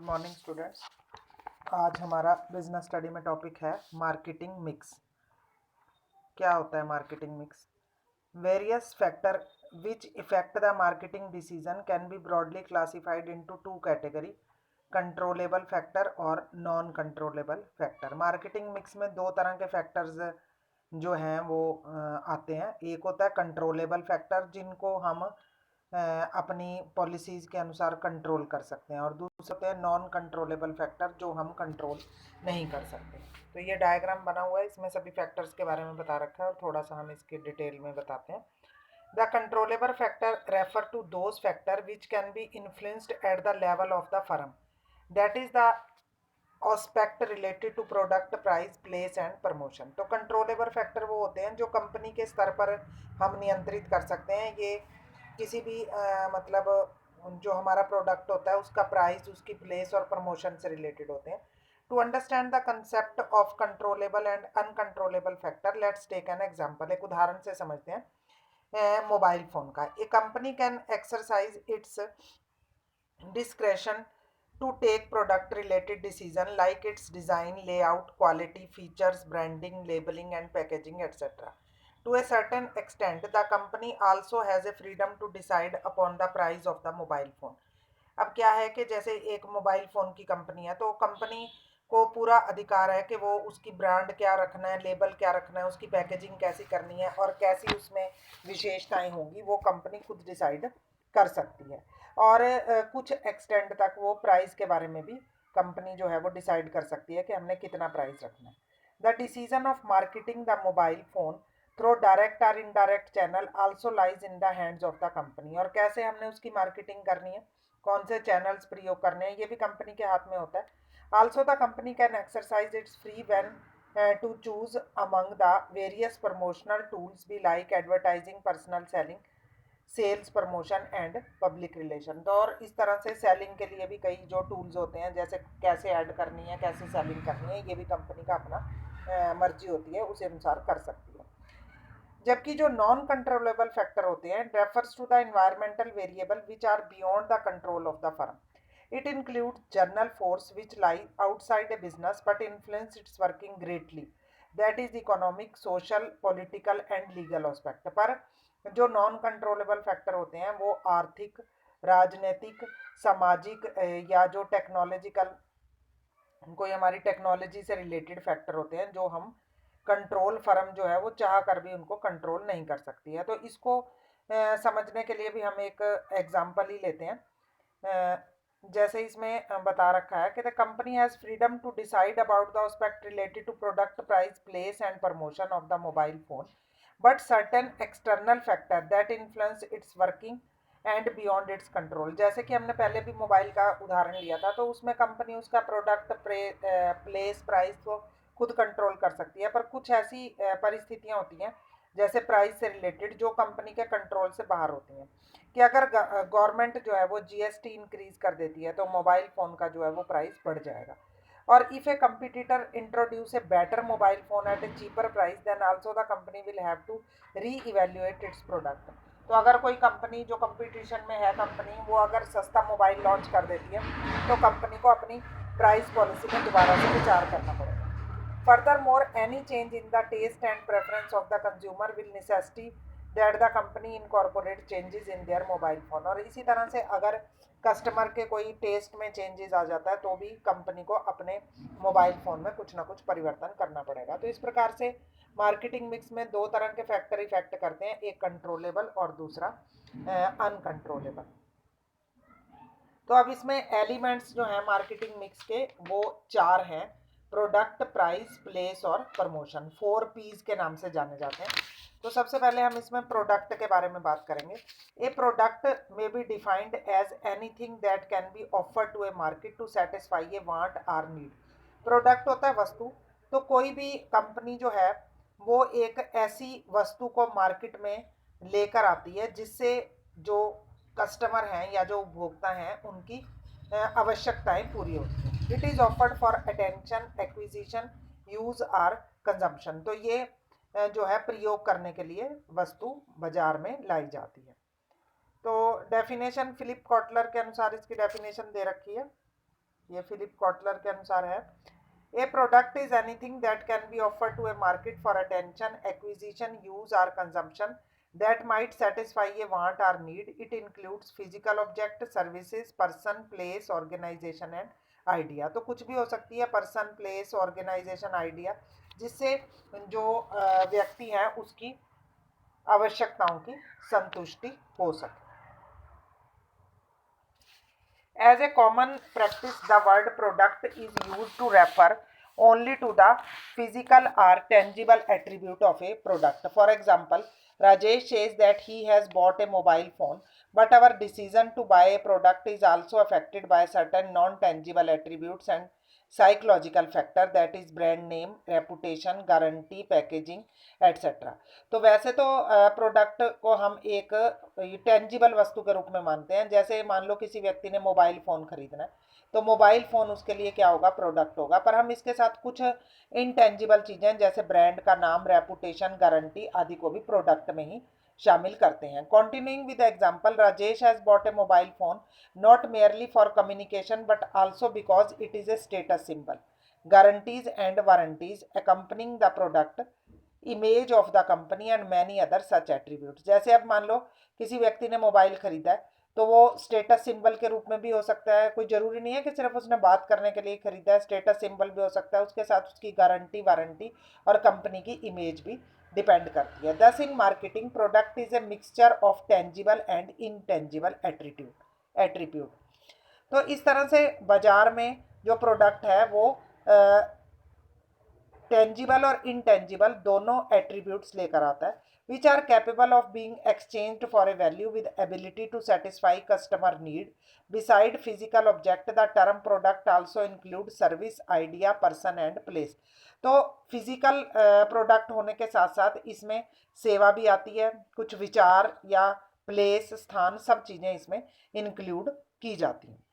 Morning students. आज हमारा business study में टॉपिक है मार्केटिंग मिक्स। क्या होता है marketing mix? Various factor which effect the marketing decision can be broadly classified into two category, controllable factor और non controllable factor. Marketing mix में दो तरह के फैक्टर्स जो हैं वो आते हैं। एक होता है कंट्रोलेबल फैक्टर, जिनको हम अपनी पॉलिसीज़ के अनुसार कंट्रोल कर सकते हैं, और दूसरे होते हैं नॉन कंट्रोलेबल फैक्टर, जो हम कंट्रोल नहीं कर सकते। तो ये डायग्राम बना हुआ है, इसमें सभी फैक्टर्स के बारे में बता रखा है और थोड़ा सा हम इसके डिटेल में बताते हैं। The controllable factor refer to those factor which can be influenced at the level of the firm, that is the aspect related to product price place and promotion. तो कंट्रोलेबल फैक्टर वो होते हैं जो company के स्तर पर हम नियंत्रित कर सकते हैं। ये किसी भी मतलब जो हमारा प्रोडक्ट होता है उसका प्राइस, उसकी प्लेस और प्रमोशन से रिलेटेड होते हैं। To understand the concept of controllable and uncontrollable factor, let's take an example. एक उदाहरण से समझते हैं मोबाइल फोन का। A company can exercise its discretion to take product related decision like its design, layout, quality, features, branding, labeling and packaging, etc. To a certain extent the company also has a freedom to decide upon the price of the mobile phone. अब क्या है कि जैसे एक mobile phone की company है, तो company को पूरा अधिकार है कि वो उसकी ब्रांड क्या रखना है, लेबल क्या रखना है, उसकी पैकेजिंग कैसी करनी है और कैसी उसमें विशेषताएं होंगी, वो कंपनी खुद डिसाइड कर सकती है। और कुछ एक्सटेंड तक वो प्राइस के बारे में भी कंपनी जो है वो डिसाइड कर सकती है कि हमने कितना प्राइस रखना है। The decision of marketing the mobile phone through direct और indirect channel also lies in the hands of the company. और कैसे हमने उसकी मार्केटिंग करनी है, कौन से चैनल्स प्रयोग करने हैं, ये भी कंपनी के हाथ में होता है। Also the company can exercise its free when to choose among the various promotional tools भी like advertising, personal selling, sales, promotion and public relation. तो और इस तरह से सेलिंग के लिए भी कई जो टूल्स होते हैं, जैसे कैसे ऐड करनी है, कैसे सेलिंग करनी है, ये भी कंपनी का अपना मर्जी होती है, उस अनुसार कर सकती है। जबकि जो नॉन कंट्रोलेबल फैक्टर होते हैं refers to the environmental variable which are beyond the control of the firm. It include general force which lie outside a business but influence its working greatly, that is economic, social, political and legal aspect. पर जो non controllable factor होते हैं वो आर्थिक, राजनीतिक, सामाजिक या जो टेक्नोलॉजिकल, कोई हमारी टेक्नोलॉजी से रिलेटेड फैक्टर होते हैं, जो हम कंट्रोल फर्म जो है वो चाह कर भी उनको कंट्रोल नहीं कर सकती है। तो इसको समझने के लिए भी हम एक एग्जांपल ही लेते हैं। जैसे इसमें बता रखा है कि the company has freedom to decide about the aspect related to product price, place and promotion of the mobile phone, but certain external factor that influence its working and beyond its control. जैसे कि हमने पहले भी mobile का उदाहरण लिया था, तो उसमें कंपनी उसका प्रोडक्ट प्लेस, प्राइस को खुद कंट्रोल कर सकती है, पर कुछ ऐसी परिस्थितियां होती हैं जैसे प्राइस से रिलेटेड, जो कंपनी के कंट्रोल से बाहर होती हैं। कि अगर गवर्नमेंट जो है वो जीएसटी इंक्रीज कर देती है तो मोबाइल फ़ोन का जो है वो प्राइस बढ़ जाएगा। और if a competitor introduce a better mobile phone at a cheaper price, then also the company will have to reevaluate its product. तो अगर कोई कंपनी जो कंपटीशन में है, कंपनी वो अगर सस्ता मोबाइल लॉन्च कर देती है, तो कंपनी को अपनी प्राइस पॉलिसी में दोबारा से विचार करना पड़ेगा। Furthermore, any change in the taste and preference of the consumer will necessitate that the company incorporate changes in their mobile phone। और इसी तरह से अगर कस्टमर के कोई टेस्ट में चेंजेस आ जाता है तो भी कंपनी को अपने मोबाइल फ़ोन में कुछ ना कुछ परिवर्तन करना पड़ेगा। तो इस प्रकार से मार्केटिंग मिक्स में दो तरह के फैक्टर इफेक्ट करते हैं, एक कंट्रोलेबल और दूसरा अनकंट्रोलेबल। तो अब इसमें एलिमेंट्स जो हैं मार्केटिंग मिक्स के वो चार हैं: प्रोडक्ट, प्राइस, प्लेस और प्रमोशन। 4 P's के नाम से जाने जाते हैं। तो सबसे पहले हम इसमें प्रोडक्ट के बारे में बात करेंगे। A product may be defined as anything that can be offer to a market to satisfy a want or need. Product होता है वस्तु। तो कोई भी कंपनी जो है वो एक ऐसी वस्तु को मार्केट में लेकर आती है जिससे जो कस्टमर हैं या जो उपभोक्ता हैं उनकी आवश्यकताएं पूरी होती हैं। It is offered for attention, acquisition, use or consumption. तो ये जो है प्रयोग करने के लिए वस्तु बाजार में लाई जाती है। तो डेफिनेशन फिलिप कॉटलर के अनुसार इसकी डेफिनेशन दे रखी है। ये फिलिप कॉटलर के अनुसार है। A product is anything that can be offered to a market for attention, acquisition, use और consumption that might satisfy a want or need. It includes physical object, services, person, place, organization and idea. तो कुछ भी हो सकती है, person, place, organization, idea, जिससे जो व्यक्ति है उसकी आवश्यकताओं की संतुष्टि हो सके। As a common practice, the word product is used to refer only to the physical or tangible attribute of a product. For example, Rajesh says that he has bought a mobile phone, but our decision to buy a product is also affected by certain non-tangible attributes and psychological factor, that is brand name, reputation, guarantee, packaging, etc. तो वैसे तो product को हम एक tangible वस्तु के रूप में मानते हैं। जैसे मान लो किसी व्यक्ति ने मोबाइल फ़ोन खरीदना है, तो मोबाइल फ़ोन उसके लिए क्या होगा, प्रोडक्ट होगा। पर हम इसके साथ कुछ इनटेंजिबल चीज़ें जैसे ब्रांड का नाम, रेपुटेशन, गारंटी आदि को भी प्रोडक्ट में ही शामिल करते हैं। Continuing with example, Rajesh has bot A mobile phone not merely for communication but also because it is a status symbol, guarantees and warranties accompanying the product, image of the company and many other such attribute. जैसे अब मान लो किसी व्यक्ति ने mobile खरीदा है, तो वो स्टेटस सिंबल के रूप में भी हो सकता है। कोई ज़रूरी नहीं है कि सिर्फ उसने बात करने के लिए खरीदा है, स्टेटस सिंबल भी हो सकता है। उसके साथ उसकी गारंटी, वारंटी और कंपनी की इमेज भी डिपेंड करती है। दस in marketing, product is a mixture of tangible and intangible attribute. तो इस तरह से बाजार में जो प्रोडक्ट है वो टेंजिबल और इनटेंजिबल दोनों एट्रीब्यूट्स लेकर आता है, which are capable of being exchanged for a value with ability to satisfy customer need. Beside physical object, the term product also include service, idea, person and place. तो physical product होने के साथ साथ इसमें सेवा भी आती है, कुछ विचार या प्लेस, स्थान, सब चीज़ें इसमें इंक्लूड की जाती हैं।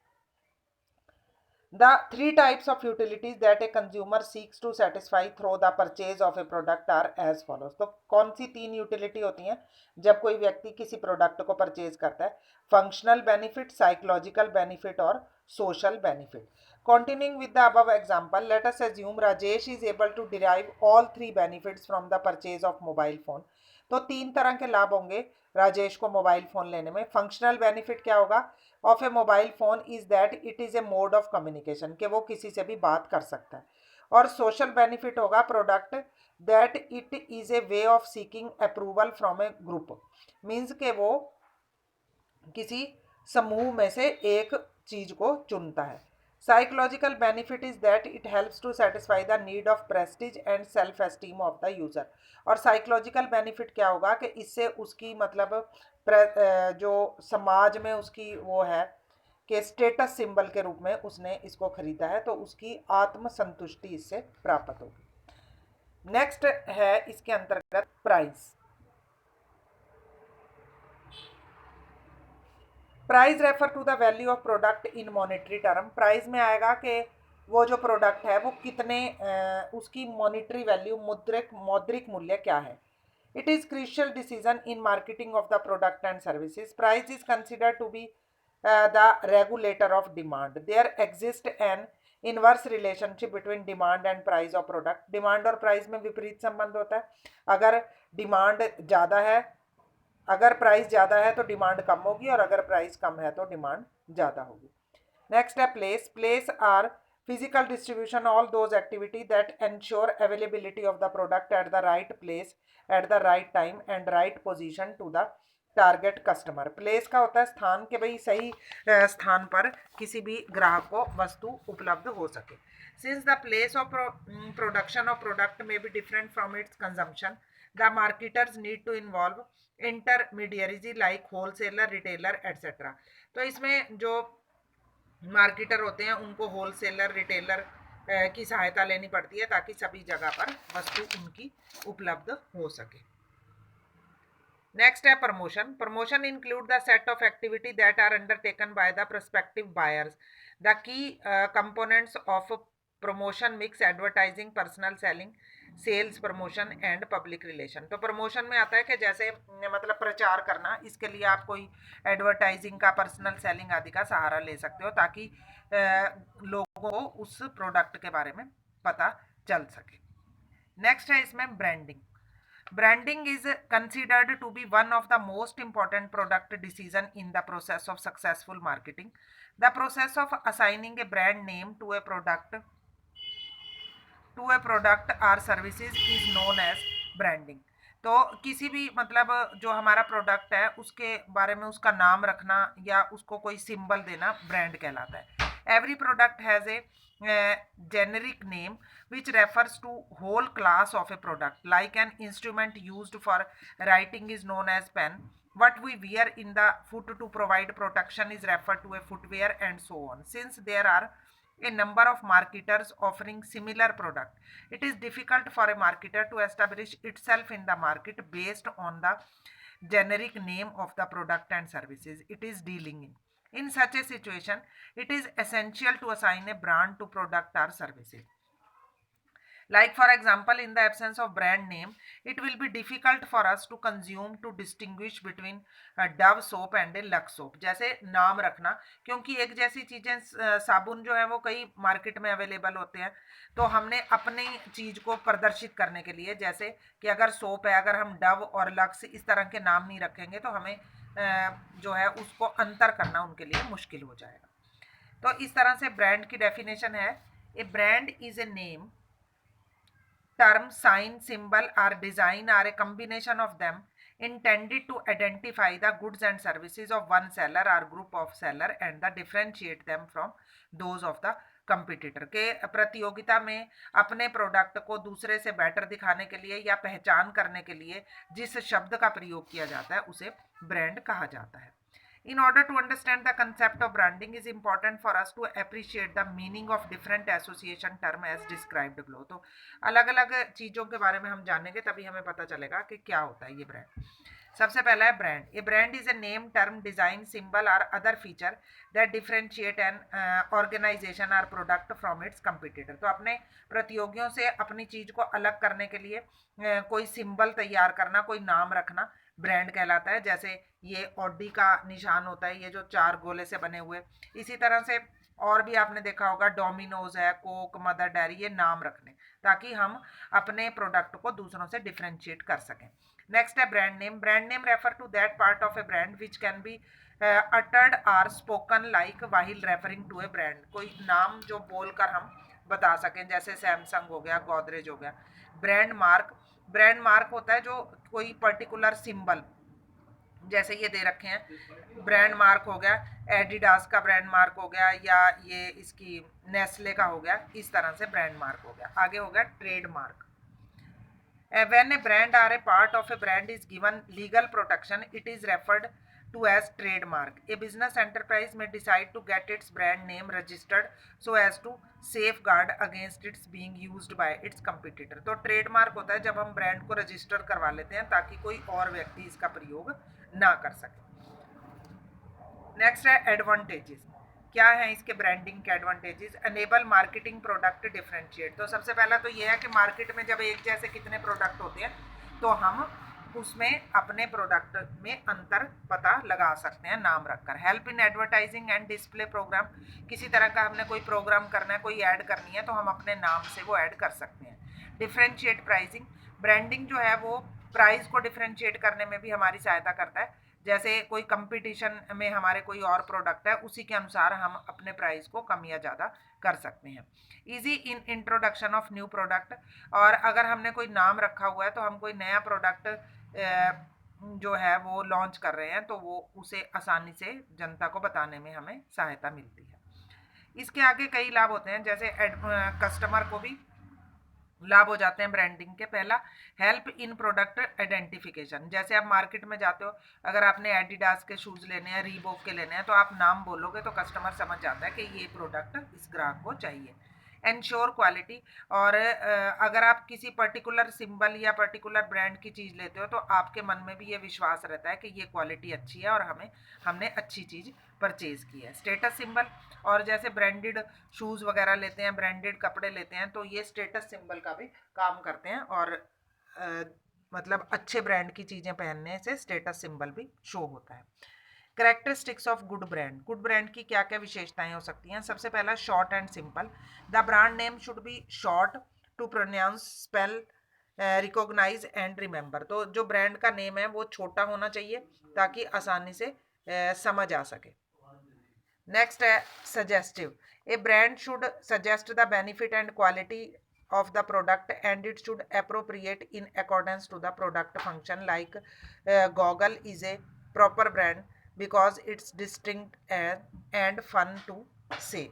The three types of utilities that a consumer seeks to satisfy through the purchase of a product are as follows. तो कौन सी तीन यूटिलिटी होती हैं जब कोई व्यक्ति किसी प्रोडक्ट को परचेज करता है? फंक्शनल बेनिफिट, साइकोलॉजिकल बेनिफिट और social benefit. Continuing with the above example, let us assume Rajesh is able to derive all three benefits from the purchase of mobile phone. तो तीन तरह के लाभ होंगे राजेश को मोबाइल फ़ोन लेने में। फंक्शनल बेनिफिट क्या होगा of A mobile phone is that it is a mode of communication, कि वो किसी से भी बात कर सकता है। और सोशल बेनिफिट होगा product that it is a way of seeking approval from A group, means के वो किसी समूह में से एक चीज़ को चुनता है। Psychological benefit is that it helps to satisfy the need of prestige and self esteem of the user. और साइकोलॉजिकल बेनिफिट क्या होगा कि इससे उसकी मतलब जो समाज में उसकी वो है कि स्टेटस सिंबल के रूप में उसने इसको खरीदा है, तो उसकी आत्मसंतुष्टि इससे प्राप्त होगी। नेक्स्ट है इसके अंतर्गत price. Price refer to the value of product in monetary term. Price में आएगा कि वो जो प्रोडक्ट है वो कितने उसकी मॉनेटरी वैल्यू, मौद्रिक मूल्य क्या है। It is crucial decision in marketing of the product and services. Price is considered to be the regulator of demand. There exist an inverse relationship between demand and price of product. Demand और price में विपरीत संबंध होता है। अगर demand ज़्यादा है, अगर प्राइस ज़्यादा है तो डिमांड कम होगी, और अगर प्राइस कम है तो डिमांड ज़्यादा होगी। नेक्स्ट है place. Place are physical distribution all those activity that ensure availability of the product at the right place at the right time and right position to the target customer. Place का होता है स्थान, के भाई सही स्थान पर किसी भी ग्राहक को वस्तु उपलब्ध हो सके। Since the place of production of product may be different from its consumption, the marketers need to involve intermediaries like wholesaler, retailer etcetera. तो इसमें जो मार्केटर होते हैं उनको होलसेलर, रिटेलर की सहायता लेनी पड़ती है ताकि सभी जगह पर वस्तु उनकी उपलब्ध हो सके। नेक्स्ट है promotion. Promotion include the set of activity that are undertaken by the prospective buyers. The key components of promotion mix advertising, personal selling, sales promotion and public relation. तो प्रमोशन में आता है कि जैसे मतलब प्रचार करना, इसके लिए आप कोई एडवर्टाइजिंग का, पर्सनल सेलिंग आदि का सहारा ले सकते हो ताकि लोगों को उस प्रोडक्ट के बारे में पता चल सके। नेक्स्ट है इसमें branding. Branding is considered to be one of the most important product decision in the process of successful marketing. The process of assigning a brand name to a product or services is known as branding. तो किसी भी मतलब जो हमारा product है उसके बारे में उसका नाम रखना या उसको कोई सिंबल देना ब्रांड कहलाता है। Every product has a generic name which refers to whole class of a product, like an instrument used for writing is known as pen. What we wear in the foot to provide protection is referred to a footwear, and so on. Since there are a number of marketers offering similar product, it is difficult for a marketer to establish itself in the market based on the generic name of the product and services it is dealing in. In such a situation, it is essential to assign a brand to product or services. Like for example, in the absence of brand name, it will be difficult for us to consume to distinguish between Dove soap and a Lux soap. जैसे नाम रखना, क्योंकि एक जैसी चीजें साबुन जो है वो कई मार्केट में अवेलेबल होते हैं, तो हमने अपनी चीज को प्रदर्शित करने के लिए, जैसे कि अगर सोप है, अगर हम डव और लक्स इस तरह के नाम नहीं रखेंगे तो हमें जो है उसको अंतर करना उनके लिए मुश्किल हो जाएगा। तो इस तरह से ब्रांड की डेफिनेशन है, ए brand is a name, term, sign, symbol or design are a combination of them intended to identify the goods and services of one seller or group of seller and the differentiate them from those of the competitor के प्रतियोगिता में अपने product को दूसरे से better दिखाने के लिए या पहचान करने के लिए जिस शब्द का प्रयोग किया जाता है उसे ब्रांड कहा जाता है। In order to understand the concept of branding is important for us to appreciate the meaning of different association term as described below. तो अलग अलग चीज़ों के बारे में हम जानेंगे तभी हमें पता चलेगा कि क्या होता है ये ब्रांड। सबसे पहला है brand. A brand is a name, term, design, symbol और other feature that differentiate an organization और प्रोडक्ट फ्रॉम इट्स कंपिटिटर। तो अपने प्रतियोगियों से अपनी चीज़ को अलग करने के लिए कोई सिंबल तैयार करना, कोई नाम रखना ब्रांड कहलाता है। जैसे ये ऑडी का निशान होता है, ये जो 4 गोले से बने हुए। इसी तरह से और भी आपने देखा होगा, डोमिनोज है, कोक, मदर डेयरी, ये नाम रखने ताकि हम अपने प्रोडक्ट को दूसरों से डिफरेंशिएट कर सकें। नेक्स्ट है brand name. Brand name refer to that part of a brand which can be uttered or spoken like while referring to a brand. कोई नाम जो बोलकर हम बता सकें, जैसे सैमसंग हो गया, गोदरेज हो गया। Brand mark. ब्रांड मार्क होता है जो कोई पर्टिकुलर सिंबल, जैसे ये दे रखे हैं, ब्रांड मार्क हो गया, एडिडास का ब्रांड मार्क हो गया, या ये इसकी नेस्ले का हो गया, इस तरह से ब्रांड मार्क हो गया। आगे हो गया trade mark. When a brand or a part of a brand is given legal protection, it is referred to as trademark. A business enterprise may decide to get its brand name registered so as to safeguard against its being used by its competitor. तो trademark होता है जब हम brand को register करवा लेते हैं ताकि कोई और व्यक्ति इसका प्रयोग ना कर सके। नेक्स्ट है एडवांटेजेस। क्या है इसके ब्रांडिंग के advantages? Enable marketing product differentiate. तो सबसे पहला तो ये है कि मार्केट में जब एक जैसे कितने प्रोडक्ट होते हैं तो हम उसमें अपने प्रोडक्ट में अंतर पता लगा सकते हैं नाम रखकर। Help in advertising and display program. किसी तरह का हमने कोई प्रोग्राम करना है, कोई ऐड करनी है, तो हम अपने नाम से वो ऐड कर सकते हैं। Differentiate pricing. ब्रांडिंग जो है वो प्राइस को डिफरेंशिएट करने में भी हमारी सहायता करता है। जैसे कोई कंपटीशन में हमारे कोई और प्रोडक्ट है, उसी के अनुसार हम अपने प्राइस को कम या ज़्यादा कर सकते हैं। Easy in introduction of new product. और अगर हमने कोई नाम रखा हुआ है तो हम कोई नया प्रोडक्ट जो है वो लॉन्च कर रहे हैं तो वो उसे आसानी से जनता को बताने में हमें सहायता मिलती है। इसके आगे कई लाभ होते हैं, जैसे कस्टमर को भी लाभ हो जाते हैं ब्रांडिंग के। पहला, हेल्प इन प्रोडक्ट आइडेंटिफिकेशन। जैसे आप मार्केट में जाते हो, अगर आपने एडिडास के शूज़ लेने हैं, रीबॉक के लेने हैं, तो आप नाम बोलोगे तो कस्टमर समझ जाता है कि ये प्रोडक्ट इस ग्राहक को चाहिए। Ensure quality. और अगर आप किसी पर्टिकुलर सिंबल या पर्टिकुलर ब्रांड की चीज़ लेते हो तो आपके मन में भी ये विश्वास रहता है कि ये क्वालिटी अच्छी है और हमने अच्छी चीज़ परचेज़ की है। Status symbol. और जैसे ब्रांडेड शूज़ वगैरह लेते हैं, ब्रांडेड कपड़े लेते हैं, तो ये स्टेटस सिंबल का भी काम करते हैं। और मतलब अच्छे ब्रांड की चीज़ें पहनने से स्टेटस सिंबल भी शो होता है। करेक्टरिस्टिक्स ऑफ गुड ब्रांड की क्या क्या विशेषताएं हो सकती हैं? सबसे पहला short and simple, the brand name should be short to pronounce, spell, recognise and remember. तो जो ब्रांड का नेम है वो छोटा होना चाहिए ताकि आसानी से समझ आ सके। नेक्स्ट है suggestive, A brand should suggest the benefit and quality of the product and it should appropriate in accordance to the product function, like Goggle is a proper brand because it's distinct and fun to say।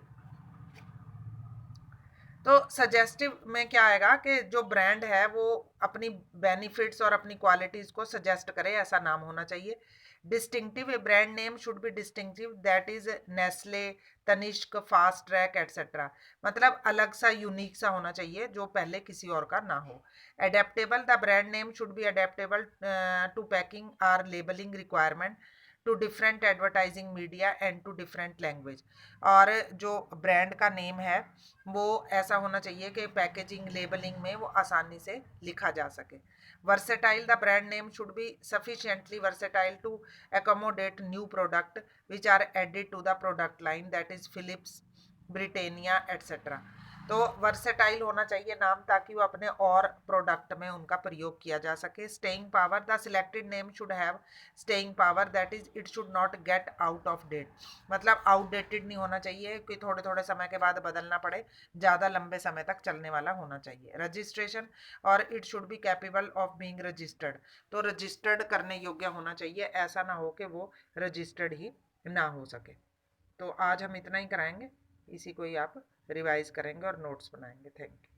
तो suggestive में क्या आएगा कि जो brand है वो अपनी benefits और अपनी क्वालिटीज को सजेस्ट करे, ऐसा नाम होना चाहिए। Distinctive, a brand name should be distinctive, that is Nestle, Tanishq, Fastrack etcetera. मतलब अलग सा, यूनिक सा होना चाहिए जो पहले किसी और का ना हो। Adaptable, the brand name should be adaptable to packing or labelling requirement, to different advertising media and to different language. और जो ब्रांड का नेम है वो ऐसा होना चाहिए कि पैकेजिंग, लेबलिंग में वो आसानी से लिखा जा सके। Versatile, the brand name should be sufficiently versatile to accommodate new product which are added to the product line, that is Philips, Britannia etc। तो वर्सेटाइल होना चाहिए नाम ताकि वो अपने और प्रोडक्ट में उनका प्रयोग किया जा सके। Staying power, the selected name should have staying power, that is it should not get out of date. मतलब आउटडेटेड नहीं होना चाहिए कि थोड़े थोड़े समय के बाद बदलना पड़े, ज़्यादा लंबे समय तक चलने वाला होना चाहिए। रजिस्ट्रेशन, और it should be capable of being registered. तो रजिस्टर्ड करने योग्य होना चाहिए, ऐसा ना हो कि वो रजिस्टर्ड ही ना हो सके। तो आज हम इतना ही कराएंगे, इसी को ही आप रिवाइज करेंगे और नोट्स बनाएंगे। Thank you.